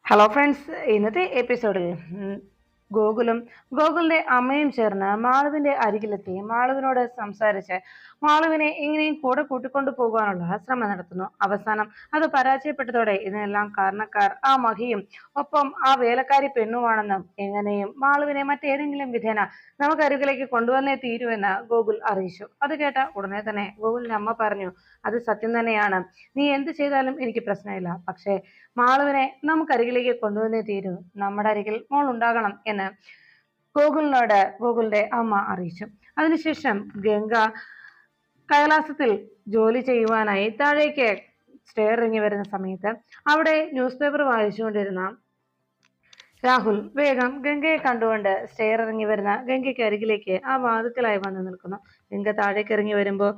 Hello friends, ഇന്നത്തെ എപ്പിസോഡിൽ ഗോകുലിന്റെ അമ്മയും ചേർന്ന് മാളുവിന്റെ അരികിലെത്തി മാളുവിനോട് സംസാരിച്ച് മാളുവിനെ എങ്ങനെയും കൂടെ കൂട്ടിക്കൊണ്ടു പോകാനുള്ള ശ്രമം നടത്തുന്നു. അവസാനം അത് പരാജയപ്പെട്ടതോടെ ഇതിനെല്ലാം കാരണക്കാർ ആ മഹിയും ഒപ്പം ആ വേലക്കാരി പെണ്ണുമാണെന്നും എങ്ങനെയും മാളുവിനെ മറ്റേതെങ്കിലും വിധേന നമുക്ക് അരികിലേക്ക് കൊണ്ടുവന്നേ തീരുവെന്ന് ഗോകുൽ അറിയിച്ചു. അത് കേട്ട ഉടനെ തന്നെ ഗോകുലിന്റെ അമ്മ പറഞ്ഞു, അത് സത്യം തന്നെയാണ്, നീ എന്ത് ചെയ്താലും എനിക്ക് പ്രശ്നമില്ല, പക്ഷേ മാളുവിനെ നമുക്കരികിലേക്ക് കൊണ്ടുവന്നേ തീരൂ, നമ്മുടെ അരികിൽ മോൾ ഉണ്ടാകണം എന്ന് ഗോകുലിന്റെ അമ്മ അറിയിച്ചു. അതിനുശേഷം ഗംഗ കൈലാസത്തിൽ ജോലി ചെയ്യുവാനായി താഴേക്ക് സ്റ്റെയർ ഇറങ്ങി വരുന്ന സമയത്ത് അവിടെ ന്യൂസ് പേപ്പർ വായിച്ചുകൊണ്ടിരുന്ന രാഹുൽ വേഗം ഗംഗയെ കണ്ടുകൊണ്ട് സ്റ്റെയർ ഇറങ്ങി വരുന്ന ഗംഗയ്ക്ക് അരികിലേക്ക് ആ വാതുക്കലായി വന്നു നിൽക്കുന്നു. ഗംഗ താഴേക്ക് ഇറങ്ങി വരുമ്പോൾ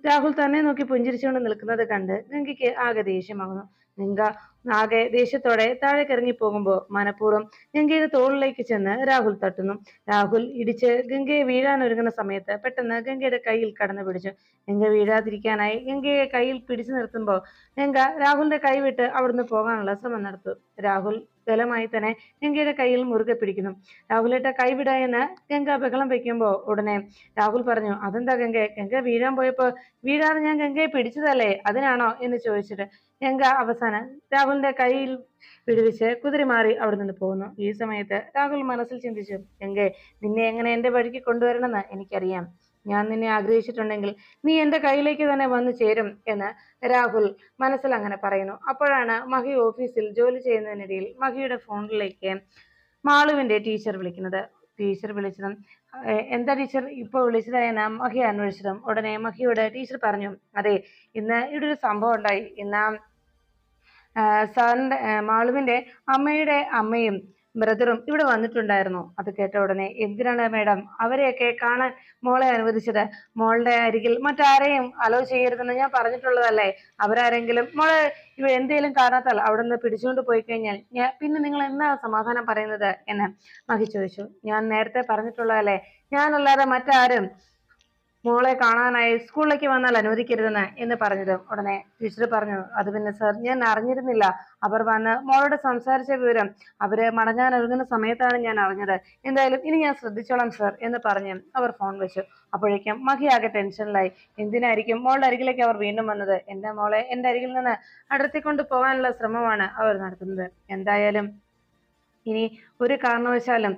രാഹുൽ തന്നെ നോക്കി പുഞ്ചിരിച്ചുകൊണ്ട് നിൽക്കുന്നത് കണ്ട് ഗംഗയ്ക്ക് ആകെ ദേഷ്യമാകുന്നു. ഗംഗ ആകെ ദേഷ്യത്തോടെ താഴേക്ക് ഇറങ്ങി പോകുമ്പോൾ മനഃപൂർവ്വം ഗംഗയുടെ തോളിലേക്ക് ചെന്ന് രാഹുൽ തട്ടുന്നു. രാഹുൽ ഇടിച്ച് ഗംഗയെ വീഴാൻ ഒരുങ്ങുന്ന സമയത്ത് പെട്ടെന്ന് ഗംഗയുടെ കയ്യിൽ കടന്നു പിടിച്ചു. ഗംഗ വീഴാതിരിക്കാനായി ഗംഗയെ കയ്യിൽ പിടിച്ചു നിർത്തുമ്പോൾ ഗംഗ രാഹുലിന്റെ കൈ വിട്ട് അവിടുന്ന് പോകാനുള്ള ശ്രമം നടത്തും. രാഹുൽ ബലമായി തന്നെ ഗംഗയുടെ കയ്യിൽ മുറുകെ പിടിക്കുന്നു. രാഹുലേട്ട കൈവിട എന്ന് ഗംഗ ബഹളം വെക്കുമ്പോൾ ഉടനെ രാഹുൽ പറഞ്ഞു, അതെന്താ ഗംഗ വീഴാൻ പോയപ്പോ വീഴാതെ ഞാൻ ഗംഗയെ പിടിച്ചതല്ലേ, അതിനാണോ എന്ന് ചോദിച്ചിട്ട് ഗംഗ അവസാനം രാഹുലിന്റെ കയ്യിൽ പിടിവിച്ച് കുതിരി മാറി അവിടെ നിന്ന് പോകുന്നു. ഈ സമയത്ത് രാഹുൽ മനസ്സിൽ ചിന്തിച്ചു, ഗംഗെ, നിന്നെ എങ്ങനെ എന്റെ വഴിക്ക് കൊണ്ടുവരണമെന്ന് എനിക്കറിയാം. ഞാൻ നിന്നെ ആഗ്രഹിച്ചിട്ടുണ്ടെങ്കിൽ നീ എന്റെ കയ്യിലേക്ക് തന്നെ വന്നു ചേരും എന്ന് രാഹുൽ മനസ്സിൽ അങ്ങനെ പറയുന്നു. അപ്പോഴാണ് മഹി ഓഫീസിൽ ജോലി ചെയ്യുന്നതിനിടയിൽ മഹിയുടെ ഫോണിലേക്ക് മാളുവിന്റെ ടീച്ചർ വിളിക്കുന്നത്. ടീച്ചർ വിളിച്ചതും എന്താ ടീച്ചർ ഇപ്പൊ വിളിച്ചതായെന്ന് മഹി അന്വേഷിച്ചതും ഉടനെ മഹിയോട് ടീച്ചർ പറഞ്ഞു, അതെ, ഇന്ന് ഇവിടെ ഒരു സംഭവം ഉണ്ടായി. ഇന്ന് സാറിന്റെ മാളുവിന്റെ അമ്മയുടെ അമ്മയും ബ്രദറും ഇവിടെ വന്നിട്ടുണ്ടായിരുന്നു. അത് കേട്ട ഉടനെ, എന്തിനാണ് മാഡം അവരെയൊക്കെ കാണാൻ മോളെ അനുവദിച്ചത്? മോളുടെ അരികിൽ മറ്റാരെയും അലോ ചെയ്യരുതെന്ന് ഞാൻ പറഞ്ഞിട്ടുള്ളതല്ലേ? അവരാരെങ്കിലും മോളെ ഇവ എന്തെങ്കിലും കാരണത്താൽ അവിടെ നിന്ന് പിടിച്ചുകൊണ്ട് പോയി കഴിഞ്ഞാൽ പിന്നെ നിങ്ങൾ എന്നാ സമാധാനം പറയുന്നത് എന്ന് മഹി ചോദിച്ചു. ഞാൻ നേരത്തെ പറഞ്ഞിട്ടുള്ളതല്ലേ, ഞാനല്ലാതെ മറ്റാരും മോളെ കാണാനായി സ്കൂളിലേക്ക് വന്നാൽ അനുവദിക്കരുതെന്ന് എന്ന് പറഞ്ഞത്. ഉടനെ ടീച്ചർ പറഞ്ഞു, അത് പിന്നെ സർ, ഞാൻ അറിഞ്ഞിരുന്നില്ല. അവർ വന്ന് മോളോട് സംസാരിച്ച വിവരം അവര് മടങ്ങാൻ ഒരുങ്ങുന്ന സമയത്താണ് ഞാൻ അറിഞ്ഞത്. എന്തായാലും ഇനി ഞാൻ ശ്രദ്ധിച്ചോളാം സർ എന്ന് പറഞ്ഞ് അവർ ഫോൺ വെച്ചു. അപ്പോഴേക്കും മഹി ആകെ ടെൻഷനിലായി. എന്തിനായിരിക്കും മോളുടെ അരികിലേക്ക് അവർ വീണ്ടും വന്നത്? എന്റെ മോളെ എന്റെ അരികിൽ നിന്ന് അടർത്തിക്കൊണ്ട് പോകാനുള്ള ശ്രമമാണ് അവർ നടത്തുന്നത്. എന്തായാലും ഇനി ഒരു കാരണവശാലും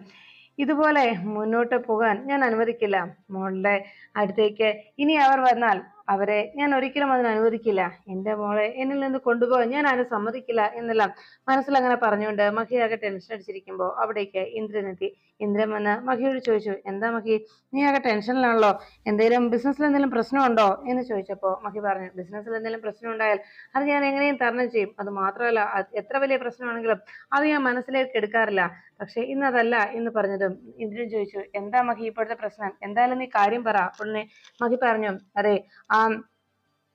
ഇതുപോലെ മുന്നോട്ട് പോകാൻ ഞാൻ അനുവദിക്കില്ല. മോളുടെ അടുത്തേക്ക് ഇനി അവർ വന്നാൽ അവരെ ഞാൻ ഒരിക്കലും അതിന് അനുവദിക്കില്ല. എന്റെ മോളെ എന്നിൽ നിന്ന് കൊണ്ടുപോകാൻ ഞാൻ ആരും സമ്മതിക്കില്ല എന്നെല്ലാം മനസ്സിലങ്ങനെ പറഞ്ഞുകൊണ്ട് മഹിയാകെ ടെൻഷൻ അടിച്ചിരിക്കുമ്പോൾ അവിടേക്ക് ഇന്ദ്രൻ എത്തി. ഇന്ദ്രൻ വന്ന് മഹിയോട് ചോദിച്ചു, എന്താ മഹി, നീ ആകെ ടെൻഷനിലാണല്ലോ, എന്തെങ്കിലും ബിസിനസ്സിൽ എന്തെങ്കിലും പ്രശ്നമുണ്ടോ എന്ന് ചോദിച്ചപ്പോൾ മഹി പറഞ്ഞു, ബിസിനസ്സിൽ എന്തെങ്കിലും പ്രശ്നം ഉണ്ടായാൽ അത് ഞാൻ എങ്ങനെയും തരണം ചെയ്യും. അത് മാത്രമല്ല, എത്ര വലിയ പ്രശ്നമാണെങ്കിലും അത് ഞാൻ മനസ്സിലേക്ക് എടുക്കാറില്ല. പക്ഷെ ഇന്നതല്ല എന്ന് പറഞ്ഞതും ഇന്ദ്രൻ ചോദിച്ചു, എന്താ മഹി ഇപ്പോഴത്തെ പ്രശ്നം, എന്തായാലും നീ കാര്യം പറ. ഉടനെ മഹി പറഞ്ഞു, അതെ, ആ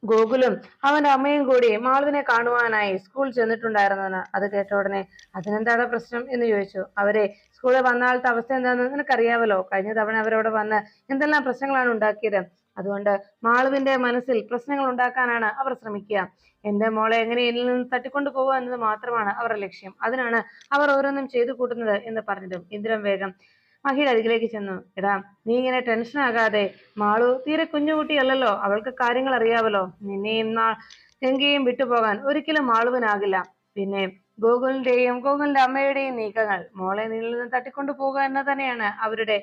ഗോകുലും അവന്റെ അമ്മയും കൂടി മാളുവിനെ കാണുവാനായി സ്കൂൾ ചെന്നിട്ടുണ്ടായിരുന്നെന്ന്. അത് കേട്ട ഉടനെ, അതിനെന്താണ് പ്രശ്നം എന്ന് ചോദിച്ചു. അവരെ സ്കൂളിൽ വന്നാലത്തെ അവസ്ഥ എന്താണെന്ന് നിനക്കറിയാമല്ലോ. കഴിഞ്ഞ തവണ അവരവിടെ വന്ന് എന്തെല്ലാം പ്രശ്നങ്ങളാണ് ഉണ്ടാക്കിയത്. അതുകൊണ്ട് മാളുവിന്റെ മനസ്സിൽ പ്രശ്നങ്ങൾ ഉണ്ടാക്കാനാണ് അവർ ശ്രമിക്കുക. എന്റെ മോളെ എങ്ങനെ എന്നിൽ നിന്ന് തട്ടിക്കൊണ്ടു പോകുക എന്നത് മാത്രമാണ് അവരുടെ ലക്ഷ്യം. അതിനാണ് അവർ ഓരോന്നും ചെയ്തു കൂട്ടുന്നത് എന്ന് പറഞ്ഞതും ഇന്ദ്രൻ വേഗം മഹിയുടെ അരികിലേക്ക് ചെന്നു. എടാ, നീ ഇങ്ങനെ ടെൻഷൻ ആകാതെ, മാളു തീരെ കുഞ്ഞുകുട്ടിയല്ലല്ലോ, അവൾക്ക് കാര്യങ്ങൾ അറിയാവല്ലോ. നിന്നെയും ഗംഗയെയും വിട്ടുപോകാൻ ഒരിക്കലും മാളുവിനാകില്ല. പിന്നെ ഗോകുലിന്റെ അമ്മയുടെയും നീക്കങ്ങൾ മോളെ നിന്നിൽ നിന്ന് തട്ടിക്കൊണ്ടു പോകുക എന്ന് തന്നെയാണ് അവരുടെ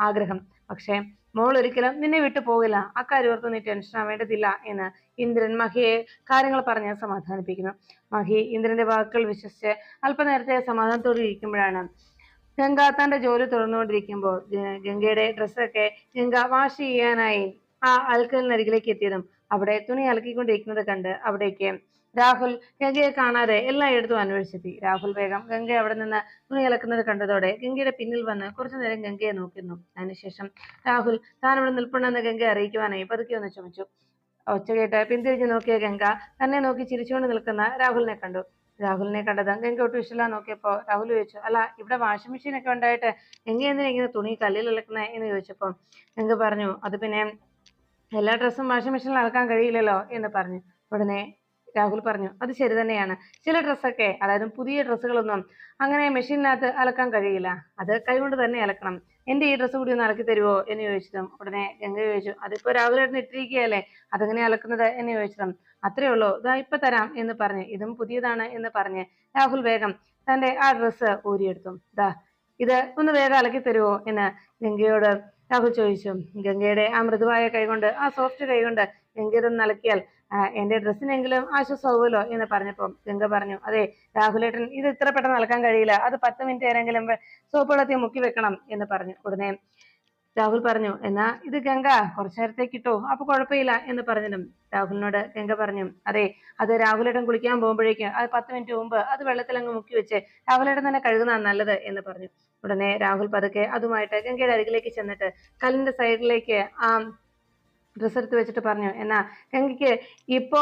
ആഗ്രഹം. പക്ഷെ മോൾ ഒരിക്കലും നിന്നെ വിട്ടു പോകില്ല. അക്കാര്യം ഓർത്ത് നീ ടെൻഷൻ ആവേണ്ടതില്ല എന്ന് ഇന്ദ്രൻ മഹിയെ കാര്യങ്ങൾ പറഞ്ഞ് സമാധാനിപ്പിക്കുന്നു. മഹി ഇന്ദ്രന്റെ വാക്കുകൾ വിശ്വസിച്ച് അല്പനേരത്തെ സമാധാനത്തോടെ ഇരിക്കുമ്പോഴാണ് ഗംഗ തന്റെ ജോലി തുറന്നുകൊണ്ടിരിക്കുമ്പോൾ ഗംഗയുടെ ഡ്രസ്സൊക്കെ ഗംഗ വാഷ് ചെയ്യാനായി ആ അലക്കലിനരികിലേക്ക് എത്തിയതും അവിടെ തുണി അലക്കിക്കൊണ്ടിരിക്കുന്നത് കണ്ട് അവിടേക്ക് രാഹുൽ ഗംഗയെ കാണാതെ എല്ലായിടത്തും അന്വേഷിച്ചെത്തി. രാഹുൽ വേഗം ഗംഗ അവിടെ നിന്ന് തുണി അലക്കുന്നത് കണ്ടതോടെ ഗംഗയുടെ പിന്നിൽ വന്ന് കുറച്ചു നേരം ഗംഗയെ നോക്കുന്നു. അതിനുശേഷം രാഹുൽ താൻ ഇവിടെ നിൽപ്പുണ്ടെന്ന് ഗംഗയെ അറിയിക്കുവാനായി പതുക്കെ ഒന്ന് ചുമച്ചു. ഒച്ച കേട്ട് പിന്തിരിഞ്ഞു നോക്കിയ ഗംഗ തന്നെ നോക്കി ചിരിച്ചുകൊണ്ട് നിൽക്കുന്ന രാഹുലിനെ കണ്ടു. രാഹുലിനെ കണ്ടത് ഗംഗ ഒട്ടും ഇഷ്ടമില്ല. നോക്കിയപ്പോ രാഹുൽ ചോദിച്ചു, അല്ല, ഇവിടെ വാഷിംഗ് മെഷീൻ ഒക്കെ ഉണ്ടായിട്ട് ഗംഗ എന്തിനാ ഇങ്ങനെ തുണി കല്ലിൽ അലക്കുന്നേ എന്ന് ചോദിച്ചപ്പോ ഗംഗ പറഞ്ഞു, അത് പിന്നെ എല്ലാ ഡ്രസ്സും വാഷിംഗ് മെഷീനിൽ അലക്കാൻ കഴിയില്ലല്ലോ എന്ന് പറഞ്ഞു. ഉടനെ രാഹുൽ പറഞ്ഞു. അത് ശരി തന്നെയാണ്. ചില ഡ്രസ്സൊക്കെ, അതായത് പുതിയ ഡ്രസ്സുകളൊന്നും അങ്ങനെ മെഷീനിനകത്ത് അലക്കാൻ കഴിയില്ല. അത് കൈകൊണ്ട് തന്നെ അലക്കണം. എന്റെ ഈ ഡ്രസ്സ് കൂടി ഒന്ന് അലക്കി തരുമോ എന്ന് ചോദിച്ചതും ഉടനെ ഗംഗ ചോദിച്ചു, അതിപ്പോ രാഹുലേട്ടൻ ഇട്ടിരിക്കുകയല്ലേ, അതെങ്ങനെ അലക്കുന്നത് എന്ന് ചോദിച്ചതും, അത്രേ ഉള്ളൂ, ഇതാ ഇപ്പൊ തരാം എന്ന് പറഞ്ഞ്, ഇതും പുതിയതാണ് എന്ന് പറഞ്ഞ് രാഹുൽ വേഗം തന്റെ ആ ഡ്രസ്സ് ഊരിയെടുത്തു. ദാ ഇത് ഒന്ന് വേഗം അലക്കി തരുമോ എന്ന് ഗംഗയോട് രാഹുൽ ചോദിച്ചു. ഗംഗയുടെ ആ മൃദുവായ കൈകൊണ്ട്, ആ സോഫ്റ്റ് കൈകൊണ്ട് ഗംഗ ഇതൊന്ന് അലക്കിയാൽ എന്റെ ഡ്രസ്സിനെങ്കിലും ആശ്വാസമാവുമല്ലോ എന്ന് പറഞ്ഞപ്പോൾ ഗംഗ പറഞ്ഞു, അതെ രാഹുലേട്ടൻ, ഇത് ഇത്ര പെട്ടെന്ന് അലക്കാൻ കഴിയില്ല, അത് 10 മിനിറ്റ് നേരെങ്കിലും സോപ്പ് വെള്ളത്തിൽ മുക്കി വെക്കണം എന്ന് പറഞ്ഞു. ഉടനെ രാഹുൽ പറഞ്ഞു, എന്നാ ഇത് ഗംഗ കുറച്ചു നേരത്തേക്ക് ഇട്ടോ, അപ്പൊ കുഴപ്പമില്ല എന്ന് പറഞ്ഞതും രാഹുലിനോട് ഗംഗ പറഞ്ഞു, അതെ അത് രാഹുലേട്ടൻ കുളിക്കാൻ പോകുമ്പോഴേക്കും അത് 10 മിനിറ്റ് മുമ്പ് അത് വെള്ളത്തിൽ അങ്ങ് മുക്കി വെച്ച് രാഹുലേട്ടൻ തന്നെ കഴുകുന്നതാണ് നല്ലത് എന്ന് പറഞ്ഞു. ഉടനെ രാഹുൽ പതുക്കെ അതുമായിട്ട് ഗംഗയുടെ അരികിലേക്ക് ചെന്നിട്ട് കല്ലിന്റെ സൈഡിലേക്ക് ആ ഡ്രസ്സ് എടുത്ത് വെച്ചിട്ട് പറഞ്ഞു, എന്നാ ഗംഗയ്ക്ക് ഇപ്പോ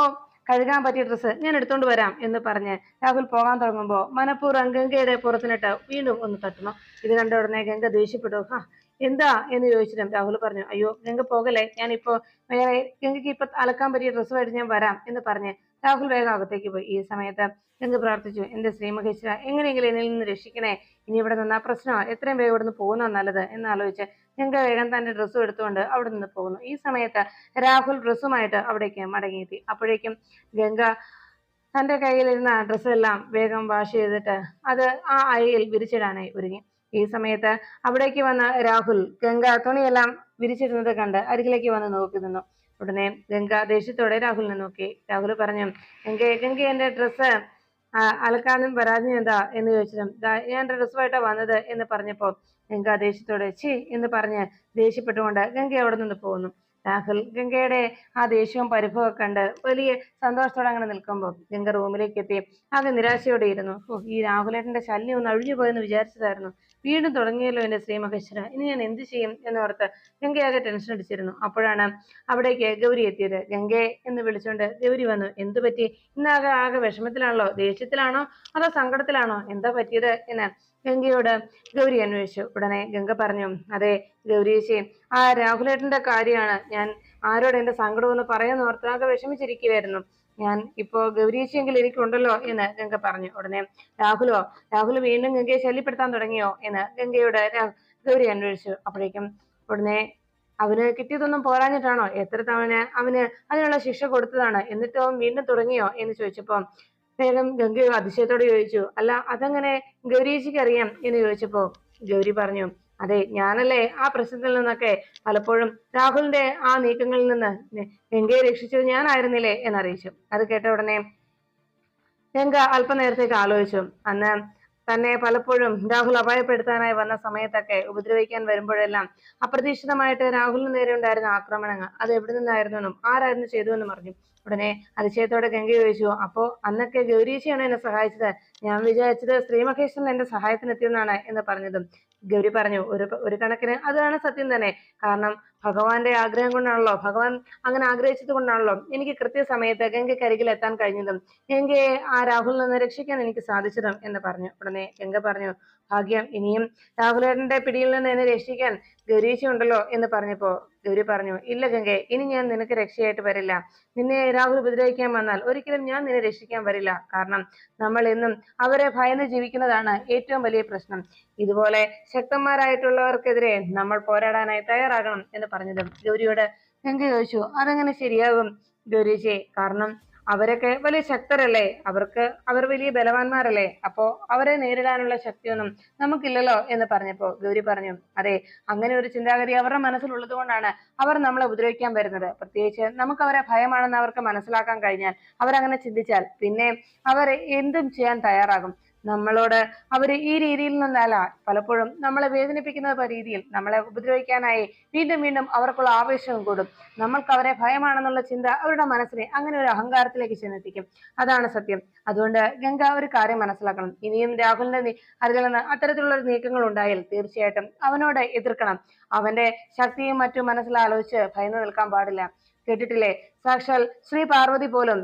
കഴുകാൻ പറ്റിയ ഡ്രസ്സ് ഞാൻ എടുത്തോണ്ട് വരാം എന്ന് പറഞ്ഞ് രാഹുൽ പോകാൻ തുടങ്ങുമ്പോൾ മനഃപൂർവ്വം ഗംഗയുടെ പുറത്തിനിട്ട് വീണ്ടും ഒന്ന് തട്ടുന്നു. ഇത് കണ്ട ഉടനെ ഗംഗ ദേഷ്യപ്പെട്ടു. എന്താ എന്ന് ചോദിച്ചിട്ടും രാഹുൽ പറഞ്ഞു, അയ്യോ ഗംഗ പോകലേ, ഞാനിപ്പോ ഗംഗയ്ക്ക് ഇപ്പൊ അലക്കാൻ പറ്റിയ ഡ്രസ്സുമായിട്ട് ഞാൻ വരാം എന്ന് പറഞ്ഞ് രാഹുൽ വേഗം അകത്തേക്ക് പോയി. ഈ സമയത്ത് ഗംഗ പ്രാർത്ഥിച്ചു, എന്റെ ശ്രീമഹേശ്വര, എങ്ങനെയെങ്കിലും എന്നിൽ നിന്ന് രക്ഷിക്കണേ, ഇനി ഇവിടെ നിന്നാ പ്രശ്നമോ, എത്രയും വേഗം ഇവിടെ നിന്ന് പോകുന്ന നല്ലത് എന്നാലോചിച്ച് ഗംഗ വേഗം തന്റെ ഡ്രസ്സും എടുത്തുകൊണ്ട് അവിടെ നിന്ന് പോകുന്നു. ഈ സമയത്ത് രാഹുൽ ഡ്രസ്സുമായിട്ട് അവിടേക്ക് മടങ്ങിയെത്തി. അപ്പോഴേക്കും ഗംഗ തന്റെ കയ്യിലിരുന്ന ഡ്രസ്സെല്ലാം വേഗം വാഷ് ചെയ്തിട്ട് അത് ആ അയയിൽ വിരിച്ചിടാനായി ഒരുങ്ങി. ഈ സമയത്ത് അവിടേക്ക് വന്ന രാഹുൽ ഗംഗ തുണിയെല്ലാം വിരിച്ചിരുന്നത് കണ്ട് അരികിലേക്ക് വന്ന് നോക്കി നിന്നു. ഉടനെ ഗംഗ ദേഷ്യത്തോടെ രാഹുലിനെ നോക്കി. രാഹുൽ പറഞ്ഞു, ഗംഗ എന്റെ ഡ്രസ്സ് അലക്കാനും വരാതെ എന്താ എന്ന് ചോദിച്ചതും, ഞാൻ എന്റെ ഡ്രസ്സുമായിട്ടാ വന്നത് എന്ന് പറഞ്ഞപ്പോ ഗംഗ ദേഷ്യത്തോടെ ചി എന്ന് പറഞ്ഞ് ദേഷ്യപ്പെട്ടുകൊണ്ട് ഗംഗ അവിടെ നിന്ന് പോകുന്നു. രാഹുൽ ഗംഗയുടെ ആ ദേഷ്യവും പരിഭവം കണ്ട് വലിയ സന്തോഷത്തോടെ അങ്ങനെ നിൽക്കുമ്പോൾ ഗംഗ റൂമിലേക്ക് എത്തി ആകെ നിരാശയോടെ ഇരുന്നു. ഈ രാഹുലേട്ടന്റെ ശല്യം ഒന്ന് അഴിഞ്ഞു പോയെന്ന് വിചാരിച്ചതായിരുന്നു, വീണ്ടും തുടങ്ങിയല്ലോ എന്റെ ശ്രീമഹേശ്വര, ഇനി ഞാൻ എന്ത് ചെയ്യും എന്നോർത്ത് ഗംഗയാകെ ടെൻഷൻ അടിച്ചിരുന്നു. അപ്പോഴാണ് അവിടേക്ക് ഗൗരി എത്തിയത്. ഗംഗയെ എന്ന് വിളിച്ചുകൊണ്ട് ഗൗരി വന്നു. എന്തു പറ്റി, ഇന്നാകെ ആകെ വിഷമത്തിലാണല്ലോ, ദേഷ്യത്തിലാണോ അതോ സങ്കടത്തിലാണോ, എന്താ പറ്റിയത് എന്ന് ഗംഗയോട് ഗൗരി അന്വേഷിച്ചു. ഉടനെ ഗംഗ പറഞ്ഞു, അതെ ഗൗരിയേച്ചി, ആ രാഹുലേട്ടന്റെ കാര്യമാണ് ഞാൻ ആരോട് എന്റെ സങ്കടം എന്ന് പറയാന്ന് ഓർത്ത് ആകെ വിഷമിച്ചിരിക്കുകയായിരുന്നു. ഞാൻ ഇപ്പോ ഗൗരിയേച്ചിയെങ്കിൽ എനിക്കുണ്ടല്ലോ എന്ന് ഗംഗ പറഞ്ഞു. ഉടനെ രാഹുൽ വീണ്ടും ഗംഗയെ ശല്യപ്പെടുത്താൻ തുടങ്ങിയോ എന്ന് ഗംഗയോട് ഗൗരി അന്വേഷിച്ചു. അപ്പോഴേക്കും ഉടനെ അവന് കിട്ടിയതൊന്നും പോരാഞ്ഞിട്ടാണോ, എത്ര തവണ അവന് അതിനുള്ള ശിക്ഷ കൊടുത്തതാണ്, എന്നിട്ടും അവൻ വീണ്ടും തുടങ്ങിയോ എന്ന് ചോദിച്ചപ്പോ വേഗം ഗംഗ അതിശയത്തോട് ചോദിച്ചു, അല്ല അതെങ്ങനെ ഗൗരിയേച്ചിക്ക് അറിയാം എന്ന് ചോദിച്ചപ്പോ ഗൗരി പറഞ്ഞു, അതെ ഞാനല്ലേ ആ പ്രശ്നത്തിൽ നിന്നൊക്കെ പലപ്പോഴും രാഹുലിന്റെ ആ നീക്കങ്ങളിൽ നിന്ന് ഗംഗയെ രക്ഷിച്ചത് ഞാനായിരുന്നില്ലേ എന്നറിയിച്ചു. അത് കേട്ട ഉടനെ ഗംഗ അല്പനേരത്തേക്ക് ആലോചിച്ചു. അന്ന് തന്നെ പലപ്പോഴും രാഹുൽ അപായപ്പെടുത്താനായി വന്ന സമയത്തൊക്കെ ഉപദ്രവിക്കാൻ വരുമ്പോഴെല്ലാം അപ്രതീക്ഷിതമായിട്ട് രാഹുലിന് നേരെ ഉണ്ടായിരുന്ന ആക്രമണങ്ങൾ അത് എവിടെ നിന്നായിരുന്നെന്നും ആരായിരുന്നു ചെയ്തുവെന്നും പറഞ്ഞു. ഉടനെ അതിശയത്തോടെ ഗംഗ ചോദിച്ചു, അപ്പോ അന്നൊക്കെ ഗൗരീശിയാണ് എന്നെ സഹായിച്ചത്, ഞാൻ വിചാരിച്ചത് ശ്രീമഹേശ്വരൻ എന്റെ സഹായത്തിന് എത്തിയെന്നാണ് എന്ന് പറഞ്ഞതും ഗൗരി പറഞ്ഞു, ഒരു കണക്കിന് അതാണ് സത്യം തന്നെ. കാരണം ഭഗവാന്റെ ആഗ്രഹം കൊണ്ടാണല്ലോ, ഭഗവാൻ അങ്ങനെ ആഗ്രഹിച്ചത് കൊണ്ടാണല്ലോ എനിക്ക് കൃത്യസമയത്ത് ഗംഗയ്ക്ക് അരികിൽ എത്താൻ കഴിഞ്ഞതും ഗംഗയെ ആ രാഹുലിൽ നിന്ന് രക്ഷിക്കാൻ എനിക്ക് സാധിച്ചതും എന്ന് പറഞ്ഞു. ഉടനെ ഗംഗ പറഞ്ഞു, ഭാഗ്യം, ഇനിയും രാഹുലേട്ടന്റെ പിടിയിൽ നിന്ന് എന്നെ രക്ഷിക്കാൻ ഗൗരീശി ഉണ്ടല്ലോ എന്ന് പറഞ്ഞപ്പോ ഗൗരി പറഞ്ഞു, ഇല്ല ഗംഗെ, ഇനി ഞാൻ നിനക്ക് രക്ഷയായിട്ട് വരില്ല. നിന്നെ രാഹുൽ ഉപദ്രവിക്കാൻ വന്നാൽ ഒരിക്കലും ഞാൻ നിന്നെ രക്ഷിക്കാൻ വരില്ല. കാരണം നമ്മൾ എന്നും അവരെ ഭയന്ന് ജീവിക്കുന്നതാണ് ഏറ്റവും വലിയ പ്രശ്നം. ഇതുപോലെ ശക്തന്മാരായിട്ടുള്ളവർക്കെതിരെ നമ്മൾ പോരാടാനായി തയ്യാറാകണം എന്ന് പറഞ്ഞതും ഗൗരിയോട് ഗംഗ ചോദിച്ചു, അതെങ്ങനെ ശരിയാകും ഗൗരീജി, കാരണം അവരൊക്കെ വലിയ ശക്തരല്ലേ, അവർ വലിയ ബലവാന്മാരല്ലേ, അപ്പോ അവരെ നേരിടാനുള്ള ശക്തിയൊന്നും നമുക്കില്ലല്ലോ എന്ന് പറഞ്ഞപ്പോ ഗൗരി പറഞ്ഞു, അതെ അങ്ങനെ ഒരു ചിന്താഗതി അവരുടെ മനസ്സിലുള്ളത് കൊണ്ടാണ് അവർ നമ്മളെ ഉപദ്രവിക്കാൻ വരുന്നത്. പ്രത്യേകിച്ച് നമുക്ക് അവരെ ഭയമാണെന്ന് അവർക്ക് മനസ്സിലാക്കാൻ കഴിഞ്ഞാൽ, അവരങ്ങനെ ചിന്തിച്ചാൽ പിന്നെ അവർ എന്തും ചെയ്യാൻ തയ്യാറാകും. നമ്മളോട് അവർ ഈ രീതിയിൽ നിന്നല്ല, പലപ്പോഴും നമ്മളെ വേദനിപ്പിക്കുന്ന രീതിയിൽ നമ്മളെ ഉപദ്രവിക്കാനായി വീണ്ടും വീണ്ടും അവർക്കുള്ള ആവേശവും കൂടും. നമ്മൾക്ക് അവരെ ഭയമാണെന്നുള്ള ചിന്ത അവരുടെ മനസ്സിനെ അങ്ങനെ ഒരു അഹങ്കാരത്തിലേക്ക് ചെന്നെത്തിക്കും. അതാണ് സത്യം. അതുകൊണ്ട് ഗംഗ ഒരു കാര്യം മനസ്സിലാക്കണം, ഇനിയും രാഹുലിന്റെ അതിൽ നിന്ന് അത്തരത്തിലുള്ള നീക്കങ്ങൾ ഉണ്ടായാൽ തീർച്ചയായിട്ടും അവനോട് എതിർക്കണം. അവന്റെ ശക്തിയും മറ്റും മനസ്സിലാലോചിച്ച് ഭയന്നു നിൽക്കാൻ പാടില്ല. കേട്ടിട്ടില്ലേ, സാക്ഷാൽ ശ്രീ പാർവതി പോലും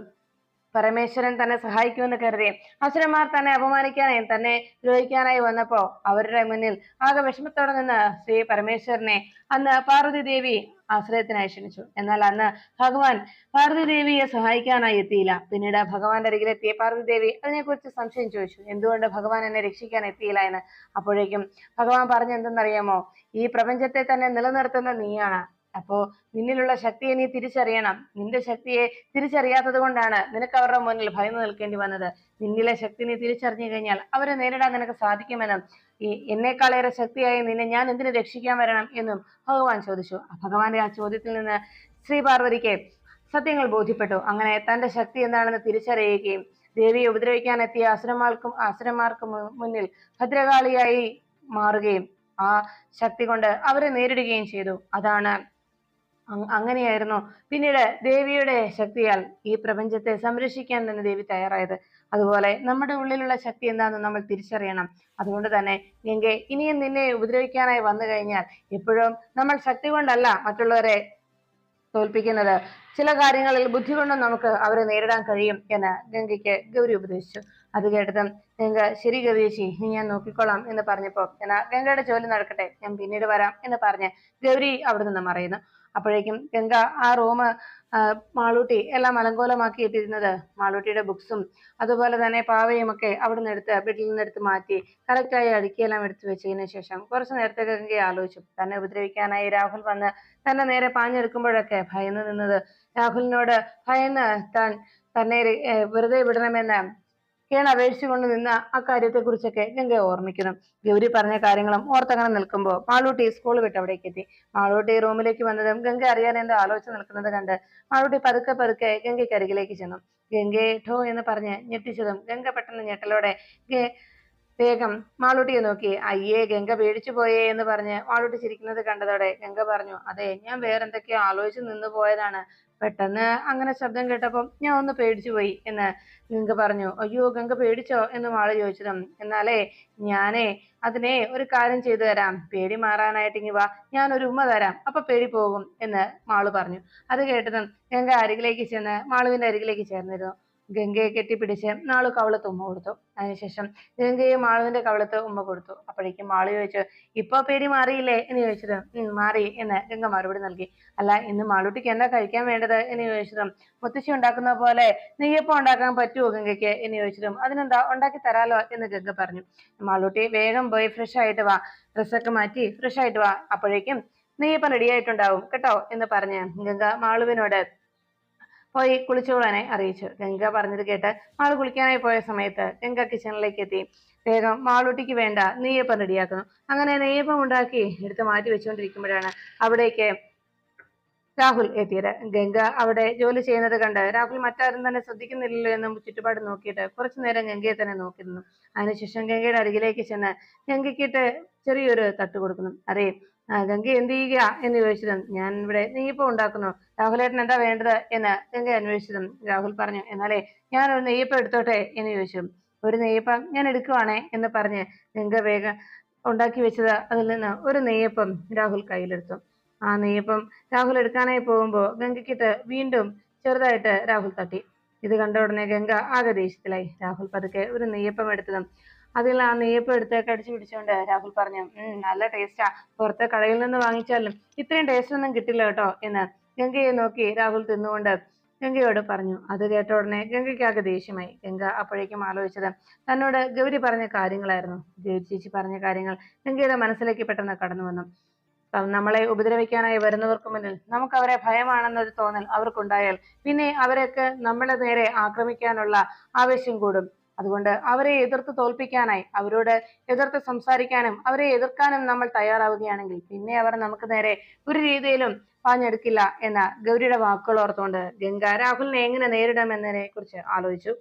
പരമേശ്വരൻ തന്നെ സഹായിക്കുമെന്ന് കരുതി അസുരന്മാർ തന്നെ അപമാനിക്കാനായും തന്നെ ദ്രോഹിക്കാനായി വന്നപ്പോ അവരുടെ മുന്നിൽ ആകെ വിഷമത്തോടെ നിന്ന് ശ്രീ പരമേശ്വരനെ അന്ന് പാർവതി ദേവി ആശ്രയത്തിനായി ക്ഷണിച്ചു. എന്നാൽ അന്ന് ഭഗവാൻ പാർവതി ദേവിയെ സഹായിക്കാനായി എത്തിയില്ല. പിന്നീട് ഭഗവാന്റെ അരികിലെത്തിയ പാർവതി ദേവി അതിനെക്കുറിച്ച് സംശയം ചോദിച്ചു, എന്തുകൊണ്ട് ഭഗവാൻ എന്നെ രക്ഷിക്കാൻ എത്തിയില്ല എന്ന്. അപ്പോഴേക്കും ഭഗവാൻ പറഞ്ഞെന്തെന്നറിയാമോ, ഈ പ്രപഞ്ചത്തെ തന്നെ നിലനിർത്തുന്ന നീയാണ്. അപ്പോ നിന്നിലുള്ള ശക്തിയെ നീ തിരിച്ചറിയണം. നിന്റെ ശക്തിയെ തിരിച്ചറിയാത്തത് കൊണ്ടാണ് നിനക്ക് അവരുടെ മുന്നിൽ ഭയന്നു നിൽക്കേണ്ടി വന്നത്. നിന്നിലെ ശക്തി നീ തിരിച്ചറിഞ്ഞു കഴിഞ്ഞാൽ അവരെ നേരിടാൻ നിനക്ക് സാധിക്കുമെന്നും എന്നേക്കാളേറെ ശക്തിയായി നിന്നെ ഞാൻ എന്തിനു രക്ഷിക്കാൻ വരണം എന്നും ഭഗവാൻ ചോദിച്ചു. ഭഗവാന്റെ ആ ചോദ്യത്തിൽ നിന്ന് ശ്രീ പാർവതിക്ക് സത്യങ്ങൾ ബോധ്യപ്പെട്ടു. അങ്ങനെ തന്റെ ശക്തി എന്താണെന്ന് തിരിച്ചറിയുകയും ദേവിയെ ഉപദ്രവിക്കാനെത്തിയ അസുരന്മാർക്കും മുന്നിൽ ഭദ്രകാളിയായി മാറുകയും ആ ശക്തി കൊണ്ട് അവരെ നേരിടുകയും ചെയ്തു. അങ്ങനെയായിരുന്നു പിന്നീട് ദേവിയുടെ ശക്തിയാൽ ഈ പ്രപഞ്ചത്തെ സംരക്ഷിക്കാൻ തന്നെ ദേവി തയ്യാറായത്. അതുപോലെ നമ്മുടെ ഉള്ളിലുള്ള ശക്തി എന്താണെന്ന് നമ്മൾ തിരിച്ചറിയണം. അതുകൊണ്ട് തന്നെ ഗംഗെ, ഇനിയും നിന്നെ ഉപദ്രവിക്കാനായി വന്നു കഴിഞ്ഞാൽ എപ്പോഴും നമ്മൾ ശക്തി കൊണ്ടല്ല മറ്റുള്ളവരെ തോൽപ്പിക്കുന്നത്, ചില കാര്യങ്ങളിൽ ബുദ്ധി കൊണ്ടും നമുക്ക് അവരെ നേരിടാൻ കഴിയും എന്ന് ഗംഗയ്ക്ക് ഗൗരി ഉപദേശിച്ചു. അത് കേട്ടതും ഗംഗ, ശരി ഗൗരിയേച്ചി, നീ ഞാൻ നോക്കിക്കോളാം എന്ന് പറഞ്ഞപ്പോ, എന്നാ ഗംഗയുടെ ജോലി നടക്കട്ടെ, ഞാൻ പിന്നീട് വരാം എന്ന് പറഞ്ഞ് ഗൗരി അവിടെ നിന്ന് മറയുന്നു. അപ്പോഴേക്കും ഗംഗ ആ റൂം മാളൂട്ടി എല്ലാം അലങ്കോലമാക്കിയിട്ടിരുന്നത് മാളൂട്ടിയുടെ ബുക്സും അതുപോലെ തന്നെ പാവയും ഒക്കെ അവിടെ നിന്ന് എടുത്ത് ബെഡിൽ നിന്ന് എടുത്ത് മാറ്റി കറക്റ്റായി അടുക്കിയെല്ലാം എടുത്തു വെച്ചതിന് ശേഷം കുറച്ചു നേരത്തെ ഗംഗയെ ആലോചിച്ചു. തന്നെ ഉപദ്രവിക്കാനായി രാഹുൽ വന്ന് തന്നെ നേരെ പാഞ്ഞെടുക്കുമ്പോഴൊക്കെ ഭയന്ന് നിന്നത്, രാഹുലിനോട് ഭയന്ന് തന്നെ വെറുതെ വിടണമെന്ന് അപേക്ഷിച്ചുകൊണ്ട് നിന്ന ആ കാര്യത്തെക്കുറിച്ചൊക്കെ ഗംഗ ഓർമ്മിക്കുന്നു. ഗൗരി പറഞ്ഞ കാര്യങ്ങളും ഓർത്തങ്ങനെ നിൽക്കുമ്പോൾ മാളൂട്ടി സ്കൂൾ വിട്ട് അവിടേക്ക് എത്തി. മാളൂട്ടി റൂമിലേക്ക് വന്നതും ഗംഗ അറിയാൻ എന്തോ ആലോചിച്ച് നിൽക്കുന്നത് കണ്ട് മാളൂട്ടി പതുക്കെ പതുക്കെ ഗംഗയ്ക്ക് അരികിലേക്ക് ചെന്നു. ഗംഗയെ ഠോ എന്ന് പറഞ്ഞ് ഞെട്ടിച്ചതും ഗംഗ പെട്ടെന്ന് ഞെട്ടലോടെ വേഗം മാളൂട്ടിയെ നോക്കി. അയ്യേ, ഗംഗ പേടിച്ചു പോയേ എന്ന് പറഞ്ഞ് മാളൂട്ടി ചിരിക്കുന്നത് കണ്ടതോടെ ഗംഗ പറഞ്ഞു, അതെ, ഞാൻ വേറെന്തൊക്കെയോ ആലോചിച്ച് നിന്ന് പോയതാണ്. പെട്ടെന്ന് അങ്ങനെ ശബ്ദം കേട്ടപ്പം ഞാൻ ഒന്ന് പേടിച്ചു പോയി എന്ന് ഗംഗ പറഞ്ഞു. അയ്യോ, ഗംഗ പേടിച്ചോ എന്ന് മാള് ചോദിച്ചതും, എന്നാലേ ഞാനേ അതിനെ ഒരു കാര്യം ചെയ്തു തരാം, പേടി മാറാനായിട്ട് ഇങ്ങി വാ, ഞാൻ ഒരു ഉമ്മ തരാം, അപ്പൊ പേടി പോകും എന്ന് മാള് പറഞ്ഞു. അത് കേട്ടതും ഗംഗ അരികിലേക്ക് ചെന്ന് മാളുവിന്റെ അരികിലേക്ക് ചേർന്നിരുന്നു. ഗംഗയെ കെട്ടിപ്പിടിച്ച് മാളു കവളത്ത് ഉമ്മ കൊടുത്തു. അതിനുശേഷം ഗംഗയെ മാളുവിന്റെ കവളത്ത് ഉമ്മ കൊടുത്തു. അപ്പോഴേക്കും മാളു ചോദിച്ചു, ഇപ്പൊ പേടി മാറിയില്ലേ എന്ന് ചോദിച്ചത്. മാറി എന്ന് ഗംഗ മറുപടി നൽകി. അല്ല, ഇന്ന് മാളൂട്ടിക്ക് എന്താ കഴിക്കാൻ വേണ്ടത് എന്ന് ചോദിച്ചതും, മുത്തശ്ശി ഉണ്ടാക്കുന്ന പോലെ നെയ്യപ്പം ഉണ്ടാക്കാൻ പറ്റുമോ ഗംഗയ്ക്ക് എന്ന് ചോദിച്ചതും, അതിനെന്താ, ഉണ്ടാക്കി തരാലോ എന്ന് ഗംഗ പറഞ്ഞു. മാളൂട്ടി വേഗം പോയി ഫ്രഷ് ആയിട്ട് വാ, ഡ്രസ്സൊക്കെ മാറ്റി ഫ്രഷ് ആയിട്ട് വാ, അപ്പോഴേക്കും നെയ്യപ്പം റെഡി ആയിട്ടുണ്ടാവും കേട്ടോ എന്ന് പറഞ്ഞ് ഗംഗ മാളുവിനോട് പോയി കുളിച്ചോളാനായി അറിയിച്ചു. ഗംഗ പറഞ്ഞത് കേട്ട് മാളു കുളിക്കാനായി പോയ സമയത്ത് ഗംഗ കിച്ചണിലേക്ക് എത്തി. വേഗം മാളൂട്ടിക്ക് വേണ്ട നെയ്യപ്പം റെഡിയാക്കുന്നു. അങ്ങനെ നെയ്യപ്പം ഉണ്ടാക്കി എടുത്ത് മാറ്റി വെച്ചുകൊണ്ടിരിക്കുമ്പോഴാണ് അവിടേക്ക് രാഹുൽ എത്തിയത്. ഗംഗ അവിടെ ജോലി ചെയ്യുന്നത് കണ്ട് രാഹുൽ മറ്റാരും തന്നെ ശ്രദ്ധിക്കുന്നില്ലല്ലോ എന്നും ചുറ്റുപാട് നോക്കിയിട്ട് കുറച്ചു നേരം ഗംഗയെ തന്നെ നോക്കിയിരുന്നു. അതിനുശേഷം ഗംഗയുടെ അരികിലേക്ക് ചെന്ന് ഗംഗയ്ക്കിട്ട് ചെറിയൊരു തട്ട് കൊടുക്കുന്നു. അതെ, ഗംഗ എന്ത് ചെയ്യുക എന്ന് ചോദിച്ചതും, ഞാൻ ഇവിടെ നെയ്യപ്പം ഉണ്ടാക്കുന്നു, രാഹുലേട്ടൻ എന്താ വേണ്ടത് എന്ന് ഗംഗ അന്വേഷിച്ചതും രാഹുൽ പറഞ്ഞു, എന്നാലേ ഞാൻ ഒരു നെയ്യപ്പം എടുത്തോട്ടെ എന്ന് ചോദിച്ചു. ഒരു നെയ്യപ്പം ഞാൻ എടുക്കുവാണേ എന്ന് പറഞ്ഞ് ഗംഗ വേഗം ഉണ്ടാക്കി വെച്ചത് അതിൽ നിന്ന് ഒരു നെയ്യപ്പം രാഹുൽ കയ്യിലെടുത്തു. ആ നെയ്യപ്പം രാഹുൽ എടുക്കാനായി പോകുമ്പോൾ ഗംഗയ്ക്കിട്ട് വീണ്ടും ചെറുതായിട്ട് രാഹുൽ തട്ടി. ഇത് കണ്ട ഉടനെ ഗംഗ ആകെ ദേഷ്യത്തിലായി. രാഹുൽ പതുക്കെ ഒരു നെയ്യപ്പം എടുത്തതും അതിൽ ആ നെയ്യപ്പം എടുത്ത് കടിച്ചു പിടിച്ചുകൊണ്ട് രാഹുൽ പറഞ്ഞു, നല്ല ടേസ്റ്റാ, പുറത്തെ കടയിൽ നിന്ന് വാങ്ങിച്ചാലും ഇത്രയും ടേസ്റ്റ് ഒന്നും കിട്ടില്ല കേട്ടോ എന്ന് ഗംഗയെ നോക്കി രാഹുൽ തിന്നുകൊണ്ട് ഗംഗയോട് പറഞ്ഞു. അത് കേട്ട ഉടനെ ഗംഗയ്ക്കാകെ ദേഷ്യമായി. ഗംഗ അപ്പോഴേക്കും ആലോചിച്ചത് തന്നോട് ഗൗരി പറഞ്ഞ കാര്യങ്ങളായിരുന്നു. ഗൗരി ചേച്ചി പറഞ്ഞ കാര്യങ്ങൾ ഗംഗയുടെ മനസ്സിലേക്ക് പെട്ടെന്ന് കടന്നു വന്നു. നമ്മളെ ഉപദ്രവിക്കാനായി വരുന്നവർക്ക് മുന്നിൽ നമുക്ക് അവരെ ഭയമാണെന്നൊരു തോന്നൽ അവർക്കുണ്ടായാൽ പിന്നെ അവരൊക്കെ നമ്മളെ നേരെ ആക്രമിക്കാനുള്ള ആവേശം കൂടും. അതുകൊണ്ട് അവരെ എതിർത്ത് തോൽപ്പിക്കാനായി, അവരോട് എതിർത്ത് സംസാരിക്കാനും അവരെ എതിർക്കാനും നമ്മൾ തയ്യാറാവുകയാണെങ്കിൽ പിന്നെ അവർ നമുക്ക് നേരെ ഒരു രീതിയിലും പാഞ്ഞെടുക്കില്ല എന്ന ഗൗരിയുടെ വാക്കുകൾ ഓർത്തുകൊണ്ട് ഗംഗ രാഹുലിനെ എങ്ങനെ നേരിടാമെന്നതിനെ കുറിച്ച് ആലോചിച്ചു.